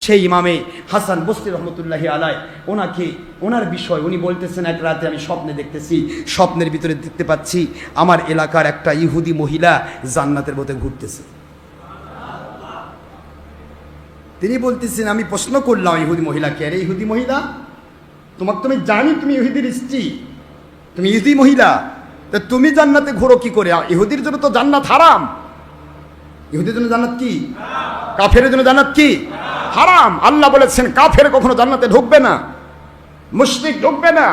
সেই ইমামে হাসান বসরি রহমতুল্লাহি আলাইহি ওনার বিষয় উনি বলতেছেন, এক রাতে আমি স্বপ্নে দেখতেছি, স্বপ্নের ভিতরে দেখতে পাচ্ছি আমার এলাকার একটা ইহুদি মহিলা জান্নাতের মধ্যে ঘুরতেছে। তিনি বলতেছেন, আমি প্রশ্ন করলাম ইহুদি মহিলাকে, আরে ইহুদি মহিলা, তোমাকে তুমি জানি তুমি ইহুদির স্ত্রী, তুমি ইহুদি মহিলা, তা তুমি জান্নাতে ঘোরো কি করে? ইহুদির জন্য তো জান্নাত হারাম। ইহুদির জন্য জান্নাত কি? কাফেরের জন্য জান্নাত কি? হারাম। আল্লাহ বলেছেন কাফের কখনো জান্নাতে ঢুকবে না, মুশরিক ঢুকবে না,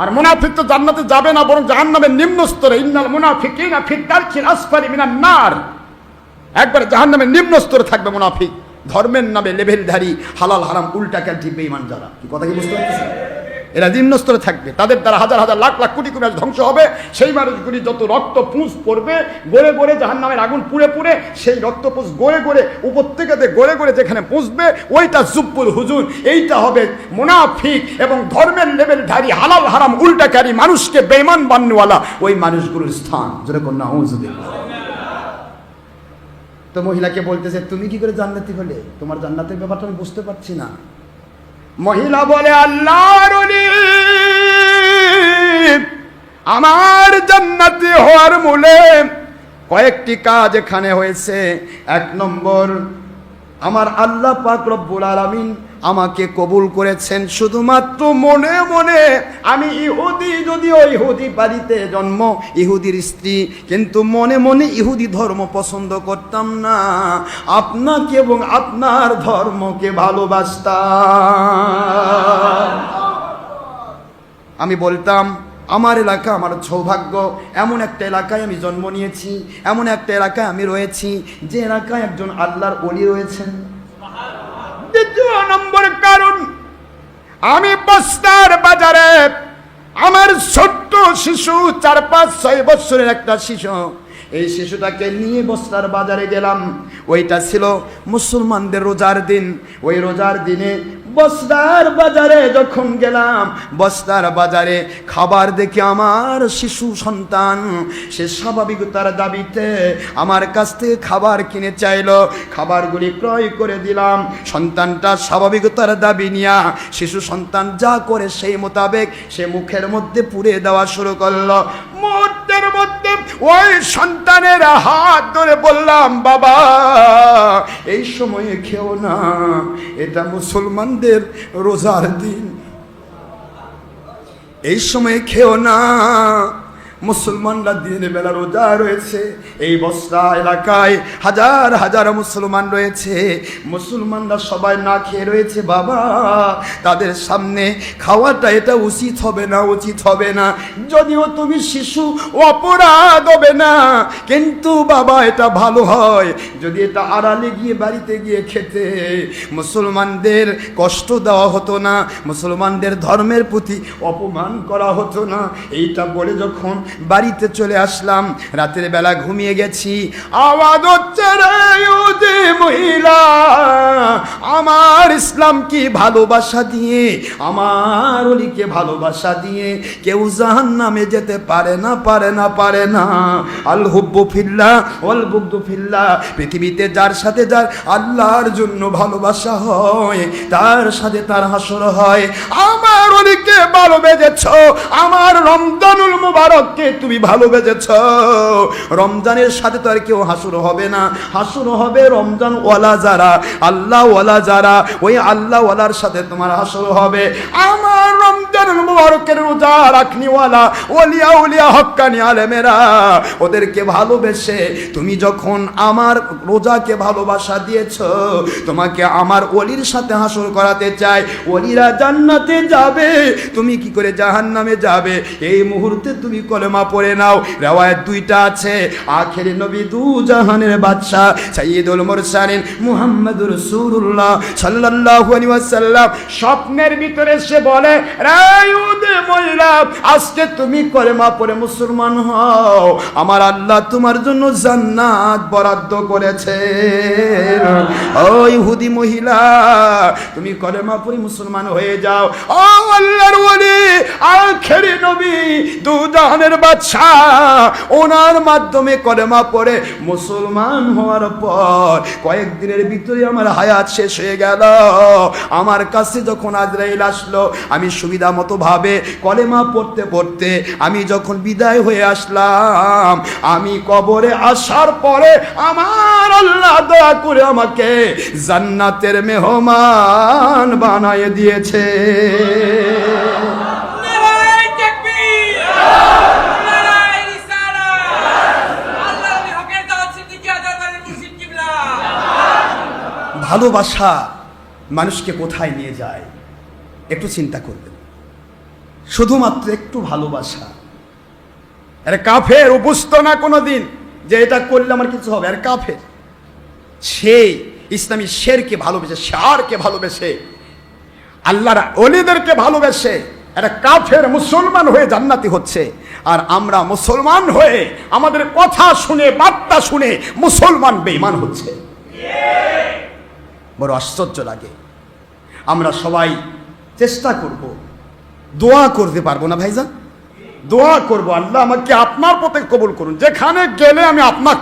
আর মুনাফিক তো জান্নাতে যাবে না, বরং জাহান্নামের নিম্ন স্তরে। ইন্নাল মুনাফিকিনা ফি দারকিল আসফালি মিনান নার, একবার জাহান্নামের নিম্ন স্তরে থাকবে মুনাফিক। ধর্মের নামে লেভেলধারী, হালাল হারাম উল্টা ক্যান্টি বেঈমান যারা, কি কথা কি বুঝতে পারতেছেন? এরা নিম্ন স্তরে থাকবে, তাদের দ্বারা হাজার হাজার লাখ লাখ কোটি কোটি ধ্বংস হবে। সেই মানুষগুলি যত রক্ত পুঁজ পড়বে গড়ে গড়ে জাহান্নামের আগুন পুড়ে পুড়ে, সেই রক্ত পুঁজ গড়ে গড়ে উপত্যকাতে গড়ে গড়ে যেখানে পুঁজবে ওইটা জুব্বুল হুজুর, এইটা হবে মুনাফিক এবং ধর্মের লেভেলধারী হালাল হারাম উল্টাকারী মানুষকে বেঈমান বানানোওয়ালা ওই মানুষগুলোর স্থান। যেরকম নাউযুবিল্লাহ। তো মহিলাকে বলতেছে, তুমি কি করে জান্নাতি হলে? তোমার জান্নাতের ব্যাপারটা আমি বুঝতে পারছি না। মহিলা বলে, আল্লাহর ওলি, আমার জান্নাতি হওয়ার মূলে কয়েকটি কাজ এখানে হয়েছে। এক নম্বর, আমার আল্লাহ পাক রব্বুল আলামিন আমাকে কবুল করেছেন শুধুমাত্র মনে মনে। আমি ইহুদি, যদিও ইহুদি বাড়িতে জন্ম, ইহুদির স্ত্রী, কিন্তু মনে মনে ইহুদি ধর্ম পছন্দ করতাম না, আপনাকে এবং আপনার ধর্মকে ভালোবাসতাম। আমি বলতাম আমার এলাকা আমার সৌভাগ্য, এমন একটা এলাকায় আমি জন্ম নিয়েছি, এমন একটা এলাকায় আমি রয়েছি যে এলাকায় একজন আল্লাহর ওলি রয়েছেন। দ্বিতীয় নম্বর কারণ, আমি বস্তার বাজারে আমার ছোট্ট শিশু, 4-5-6 বছরের একটা শিশু, এই শিশুটাকে নিয়ে বস্তার বাজারে গেলাম। ওইটা ছিল মুসলমানদের রোজার দিন। ওই রোজার দিনে বস্তার বাজারে যখন গেলাম, বস্তার বাজারে খাবার দেখে আমার শিশু সন্তান সে স্বাভাবিকতার দাবিতে আমার কাছ থেকে খাবার কিনে চাইলো। খাবারগুলি ক্রয় করে দিলাম। সন্তানটা স্বাভাবিকতার দাবি নিয়ে শিশু সন্তান যা করে সেই মোতাবেক সে মুখের মধ্যে পুড়ে দেওয়া শুরু করলো। মুহূর্তের মধ্যে ওই সন্তানের হাত ধরে বললাম, বাবা এই সময়ে খেও না, এটা মুসলমানদের রোজার দিন, এই সময়ে খেও না, মুসলমানরা দিনের বেলা রোজা রয়েছে। এই বস্তা এলাকায় হাজার হাজার মুসলমান রয়েছে, মুসলমানরা সবাই না খেয়ে রয়েছে, বাবা তাদের সামনে খাওয়াটা এটা উচিত হবে না, উচিত হবে না। যদিও তুমি শিশু, অপরাধ হবে না, কিন্তু বাবা এটা ভালো হয় যদি এটা আড়ালে গিয়ে বাড়িতে গিয়ে খেতে, মুসলমানদের কষ্ট দেওয়া হতো না, মুসলমানদের ধর্মের প্রতি অপমান করা হতো না। এইটা বলে যখন বাড়িতে চলে আসলাম, রাতের বেলা ঘুমিয়ে গেছি, আওয়াজ হচ্ছে, রে ইহুদি মহিলা, আমার ইসলাম কি ভালোবাসা দিয়ে, আমার ওলিকে ভালোবাসা দিয়ে কেউ জাহান্নামে যেতে পারে না, পারে না, পারে না। আল হুব্বু ফিল্লাহ ওয়াল বুগদু ফিল্লাহ, পৃথিবীতে যার সাথে যার আল্লাহর জন্য ভালোবাসা হয় তার সাথে তার হাসর হয়। আমার ওলিকে ভালোবেসেছো, আমার রমজানুল মুবারককে তুমি ভালোবেসেছ, রমজানের সাথে তো আর কেউ হাসুর হবে না, হাসুর হবে রমজান ওয়ালা যারা, আল্লাহ ওয়ালা যারা, ওই আল্লাহ ওয়ালার সাথে তোমার হাসুর হবে। আমার রমজানুল মুবারকের রোজা রাখনিওয়ালা ওলিয়া উলিয়া হক্কানি আলেমেরা, ওদেরকে ভালোবেসে তুমি যখন আমার রোজাকে ভালোবাসা দিয়েছ, তোমাকে আমার ওলির সাথে হাসুর করাতে চাই। ওলিরা জান্নাতে যাবে, তুমি কি করে জাহান্নামে যাবে? এই মুহূর্তে তুমি কলেমা পড়ে নাও। রিওয়ায়াত দুইটা আছে, আখেরি নবী দু জাহানের বাদশা সাইয়্যিদুল মুরসালিন মুহাম্মদুর রাসূলুল্লাহ সাল্লাল্লাহু আলাইহি ওয়াসাল্লাম স্বপ্নের ভিতরে সে বলে, রে ইহুদি মহিলা, আজকে তুমি কলেমা পড়ে মুসলমান হও, আমার আল্লাহ তোমার জন্য জান্নাত বরাদ্দ করেছে। ও ইহুদি মহিলা, তুমি কলেমা পড়ে মুসলমান হয়ে যাও। ও আল্লাহর ওলি, আখেরি নবী দু জাহানের বাদশা, ওনার মাধ্যমে কলেমা পড়ে মুসলমান হওয়ার পর কয়েকদিনের ভিতরে আমার হায়াত শেষ হয়ে গেল। আমার কাছে যখন আজরাইল আসলো, আমি সুবিধা মতো ভাবে কলেমা পড়তে পড়তে আমি যখন বিদায় হয়ে আসলাম, আমি কবরে আসার পরে আমার আল্লাহ দয়া করে আমাকে জান্নাতের মেহমান বানায় দিয়েছে। ভালোবাসা মানুষকে কোথায় নিয়ে যায় একটু চিন্তা করবেন। শুধুমাত্র একটু ভালোবাসা। আরে কাফের বুঝতো না কোনোদিন যে এটা করলে আমার কিছু হবে। আর কাফের সে ইসলামী শেরকে ভালোবেসে, শারকে ভালোবেসে, আল্লাহর ওলিদেরকে ভালোবেসে একটা কাফের মুসলমান হয়ে জান্নাতি হচ্ছে। আর আমরা মুসলমান হয়ে আমাদের কথা শুনে, বার্তা শুনে মুসলমান বেঈমান হচ্ছে। বড় আশ্চর্য লাগে। আমরা সবাই চেষ্টা করব, দোয়া করতে পারবো না ভাইজান? দোয়া করব, আল্লাহ আমাকে আপনার পথে কবুল করুন। যেখানে গেলে আমি আপনার